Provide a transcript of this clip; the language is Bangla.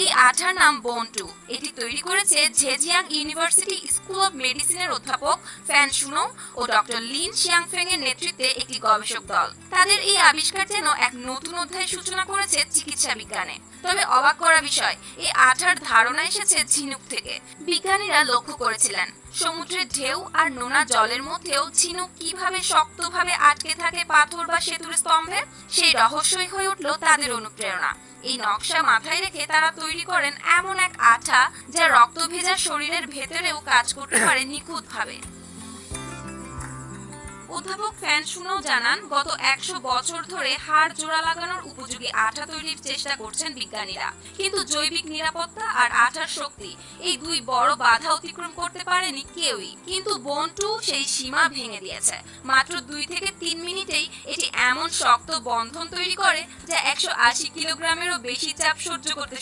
এই আঠার নাম বন্টু। এটি তৈরি করেছে জেজিয়াং ইউনিভার্সিটি স্কুল অব মেডিসিনের অধ্যাপক ফ্যান শুনো ও ডক্টর লিন শিয়াংফেং এর নেতৃত্বে একটি গবেষক দল। তাদের এই আবিষ্কার যেন এক নতুন অধ্যায়ের সূচনা করেছে চিকিৎসা বিজ্ঞানে। তবে অবাক করা বিষয়, এই আঠার ধারণা এসেছে ঝিনুক থেকে। বিজ্ঞানীরা লক্ষ্য করেছিলেন সমুদ্রের ঢেউ আর নোনা জলের মধ্যেও ঝিনুক কিভাবে শক্তভাবে আটকে থাকে পাথর বা সেতুর স্তম্ভে। সেই রহস্যই হয়ে উঠল তাদের অনুপ্রেরণা। এই নকশা মাথায় রেখে তারা তৈরি করেন এমন এক আঠা যা রক্ত ভেজা শরীরের ভেতরেও কাজ করতে পারে নিখুঁতভাবে। অধ্যাপক ফ্যান শুনো জানান, গত 100 বছর ধরে হাড় জোড়া লাগানোর উপযোগী আঠা তৈরির চেষ্টা করছেন বিজ্ঞানীরা, কিন্তু জৈবিক নিরাপত্তা আর আঠার শক্তি এই দুই বড় বাধা অতিক্রম করতে পারেনি কেউই। কিন্তু বন্টু সেই সীমা ভেঙে দিয়েছে। মাত্র 2 থেকে 3 মিনিটেই এটি এমন শক্ত বন্ধন তৈরি করে যা 180 কিলোগ্রামেরও বেশি চাপ সহ্য করতে